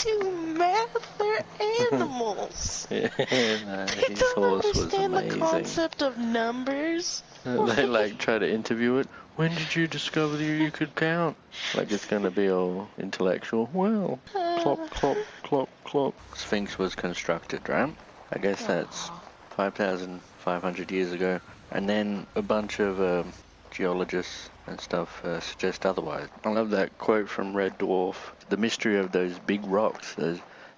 do math. They're animals. Yeah, no, They his don't horse was understand the amazing. concept of numbers. They like try to interview it. When did you discover that you could count? Like it's gonna be all intellectual. Well, clop, clop, clop, clop. Sphinx was constructed, right? I guess that's 5,500 years ago. And then a bunch of geologists and stuff suggest otherwise. I love that quote from Red Dwarf. The mystery of those big rocks,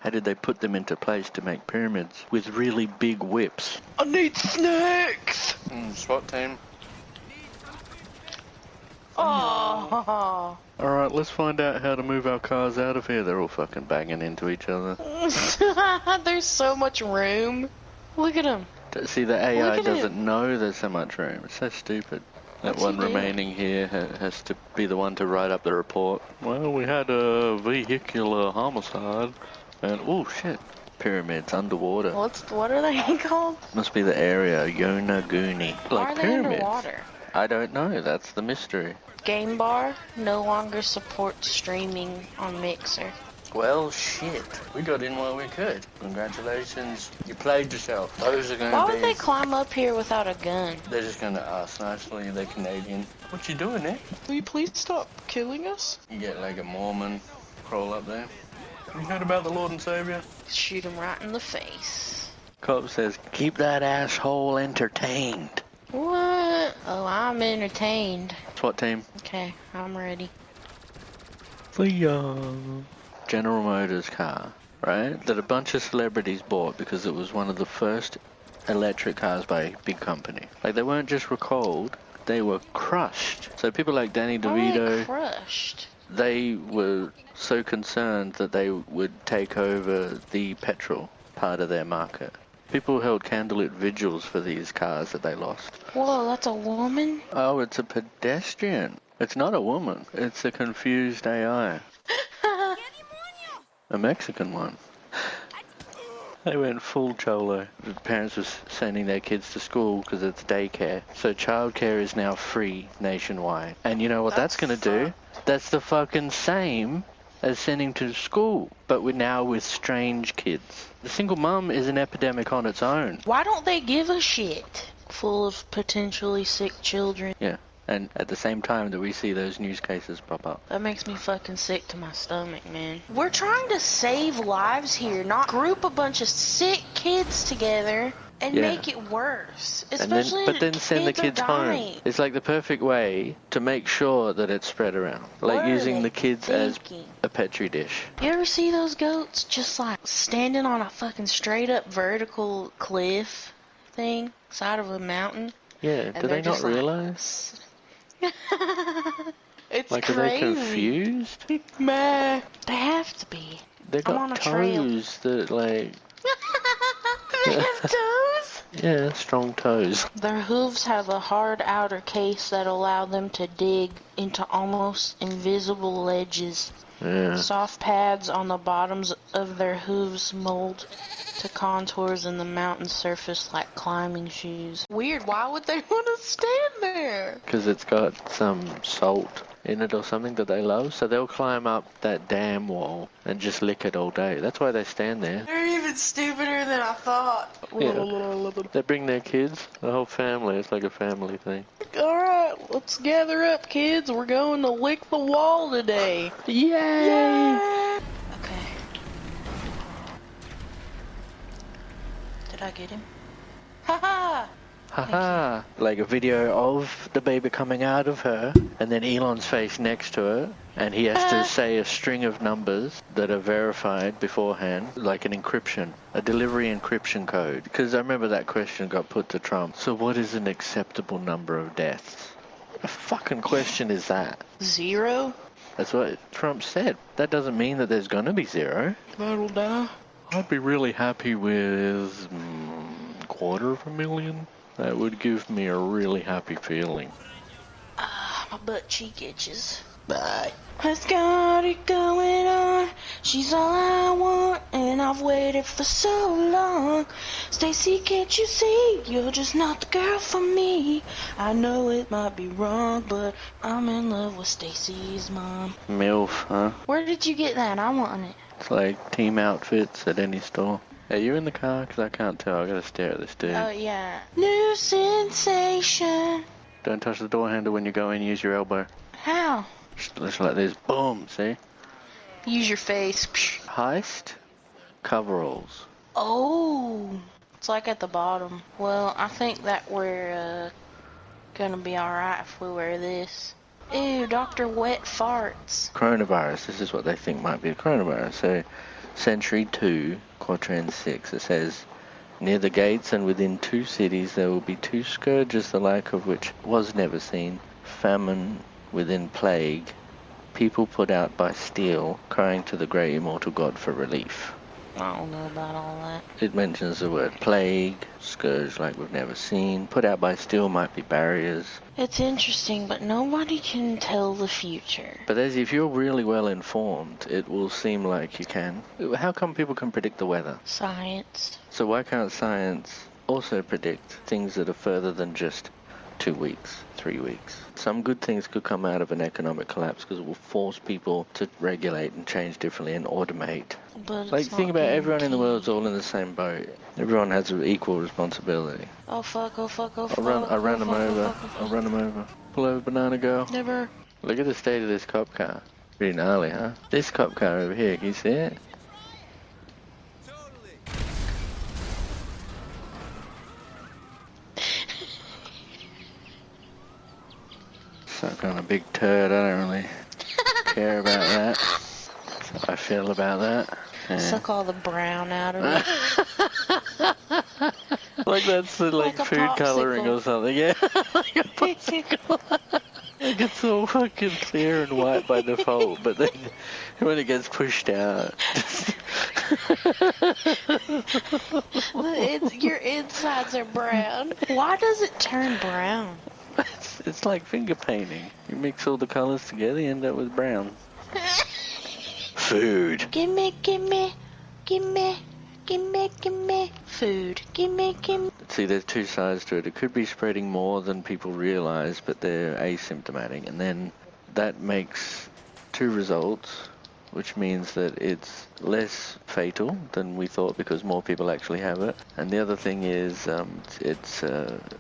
how did they put them into place to make pyramids with really big whips? I need snacks! SWAT team. Oh. Alright, let's find out how to move our cars out of here. They're all fucking banging into each other. There's so much room. Look at them. See, the AI doesn't know there's so much room. It's so stupid. That one remaining here has to be the one to write up the report. Well, we had a vehicular homicide. And, oh shit, pyramids underwater. What are they called? Must be the area, Yonaguni. Why Like are they pyramids. underwater? I don't know, that's the mystery. Game Bar no longer supports streaming on Mixer. Well, shit. We got in while we could. Congratulations. You played yourself. Those are going Why to be... would they climb up here without a gun? They're just going to ask nicely. They're Canadian. What you doing there? Will you please stop killing us? You get like a Mormon crawl up there. You heard about the Lord and Savior? Shoot him right in the face. Cop says, keep that asshole entertained. What? Oh, I'm entertained. SWAT team. Okay, I'm ready. For you. General Motors car, right? That a bunch of celebrities bought because it was one of the first electric cars by a big company. Like, they weren't just recalled, they were crushed. So people like Danny DeVito... crushed? They were so concerned that they would take over the petrol part of their market. People held candlelit vigils for these cars that they lost. Whoa, that's a woman? Oh, it's a pedestrian. It's not a woman. It's a confused AI. A Mexican one. They went full cholo. The parents were sending their kids to school because it's daycare. So childcare is now free nationwide. And you know what that's going to do? That's the fucking same as sending to school, but we're now with strange kids. The single mum is an epidemic on its own. Why don't they give a shit? Full of potentially sick children. Yeah. And at the same time that we see those news cases pop up. That makes me fucking sick to my stomach, man. We're trying to save lives here, not group a bunch of sick kids together and make it worse. Especially but then send the kids home. It's like the perfect way to make sure that it's spread around. Like using the kids as a petri dish. You ever see those goats just like standing on a fucking straight up vertical cliff thing, side of a mountain? Yeah, do they not realize? It's like, crazy. Are they confused? Meh. They have to be. They got toes that, like... They have toes? Yeah, strong toes. Their hooves have a hard outer case that allow them to dig into almost invisible ledges. Yeah. Soft pads on the bottoms of their hooves mold to contours in the mountain surface like climbing shoes. Weird, why would they want to stand there? Because it's got some salt in it or something that they love, so they'll climb up that damn wall and just lick it all day. That's why they stand there. They're even stupider than I thought. Yeah. They bring their kids, the whole family. It's like a family thing. Alright, let's gather up, kids. We're going to lick the wall today. Yay! Yay! Okay. Did I get him? Haha! Haha! Like a video of the baby coming out of her, and then Elon's face next to it, and he has to say a string of numbers that are verified beforehand, like an encryption, a delivery encryption code. Because I remember that question got put to Trump. So what is an acceptable number of deaths? What a fucking question is that? 0? That's what Trump said. That doesn't mean that there's gonna be 0. That'll die. I'd be really happy with $250,000. That would give me a really happy feeling. My butt cheek itches. Bye. Has got it going on. She's all I want, and I've waited for so long. Stacy, can't you see? You're just not the girl for me. I know it might be wrong, but I'm in love with Stacy's mom. MILF, huh? Where did you get that? I want it. It's like team outfits at any store. Are you in the car? Because I can't tell. I gotta stare at this dude. Oh, yeah. New sensation. Don't touch the door handle when you go in. Use your elbow. How? Just like this. Boom. See? Use your face. Heist coveralls. Oh. It's like at the bottom. Well, I think that we're gonna be alright if we wear this. Ew, Dr. Wet Farts. Coronavirus. This is what they think might be a coronavirus. So, Century 2, Quatrain 6, it says, near the gates and within 2 cities there will be 2 scourges, the like of which was never seen, famine within plague, people put out by steel, crying to the great immortal God for relief. I don't know about all that. It mentions the word plague, scourge like we've never seen, put out by steel might be barriers. It's interesting, but nobody can tell the future. But if you're really well informed, it will seem like you can. How come people can predict the weather? Science. So why can't science also predict things that are further than just 2 weeks, 3 weeks? Some good things could come out of an economic collapse because it will force people to regulate and change differently and automate. But Like, it's think not about everyone in the world's guaranteed. all in the same boat. Everyone has an equal responsibility. Oh fuck, oh fuck, oh fuck. I ran them oh, fuck, oh, over. fuck, oh, I'll fuck. run them over. Pull over, banana girl. Never. Look at the state of this cop car. Pretty gnarly, huh? This cop car over here, can you see it? Suck on a big turd, I don't really care about that. That's how I feel about that. Yeah. Suck all the brown out of it. Like that's like a food coloring popsicle. or something, yeah. Like a popsicle. Like it's all fucking clear and white by default, but then when it gets pushed out... Your insides are brown. Why does it turn brown? It's like finger painting. You mix all the colors together, you end up with brown. Food. Gimme, gimme, gimme, gimme, gimme. Food. Gimme, gimme. See, there's 2 sides to it. It could be spreading more than people realize, but they're asymptomatic. And then that makes 2 results, which means that it's less fatal than we thought because more people actually have it. And the other thing is it's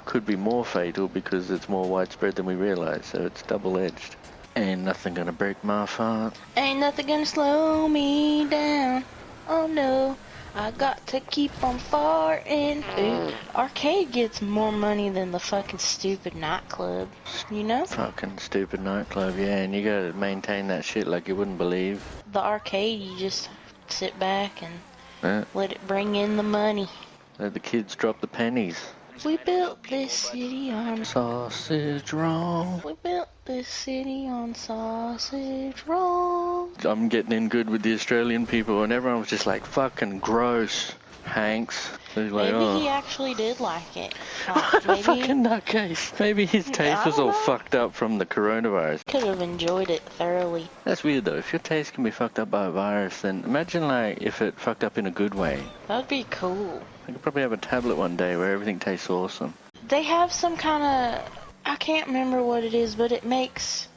could be more fatal because it's more widespread than we realize. So it's double-edged. Ain't nothing gonna break my heart. Ain't nothing gonna slow me down. Oh no, I got to keep on farting. Ooh, arcade gets more money than the fucking stupid nightclub. You know? Fucking stupid nightclub, yeah, and you gotta maintain that shit like you wouldn't believe. The arcade, you just sit back and Yeah. let it bring in the money. Let the kids drop the pennies. We built this city on... Sausage roll. We built this city on sausage roll. I'm getting in good with the Australian people, and everyone was just like, fucking gross, Hanks. So he's like, Maybe he oh. actually did like it. What a Maybe fucking nutcase. Maybe his taste was don't all know. fucked up from the coronavirus. could have enjoyed it thoroughly. That's weird though. If your taste can be fucked up by a virus, then imagine like if it fucked up in a good way. That'd be cool. I could probably have a tablet one day where everything tastes awesome. They have some kind of... I can't remember what it is, but it makes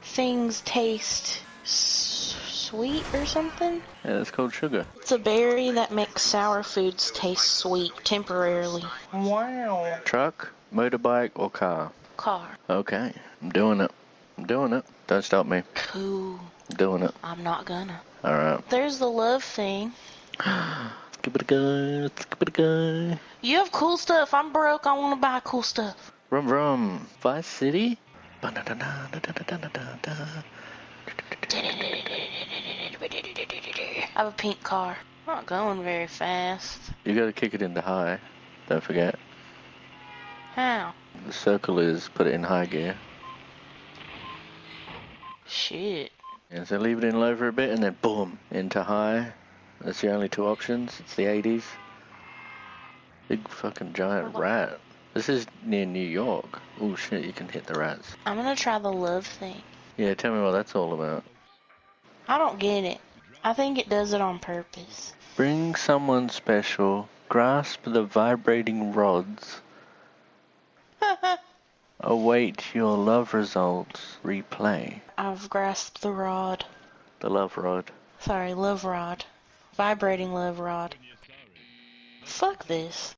things taste sweet or something. Yeah, that's called sugar. It's a berry that makes sour foods taste sweet temporarily. Wow. Truck, motorbike, or car? Car. Okay, I'm doing it. I'm doing it. Don't stop me. Cool. I'm doing it. I'm not gonna. Alright. There's the love thing. Skip it a guy, skip it a guy. You have cool stuff. I'm broke. I want to buy cool stuff. Rum rum. Vice City? I have a pink car. Not going very fast. You gotta kick it into high. Don't forget. How? The circle is put it in high gear. Shit. And so leave it in low for a bit and then boom, into high. That's the only 2 options. It's the 80s. Big fucking giant rat. This is near New York. Oh shit, you can hit the rats. I'm gonna try the love thing. Yeah, tell me what that's all about. I don't get it. I think it does it on purpose. Bring someone special. Grasp the vibrating rods. Await your love results. Replay. I've grasped the rod. The love rod. Sorry, love rod. Vibrating love rod. Fuck this.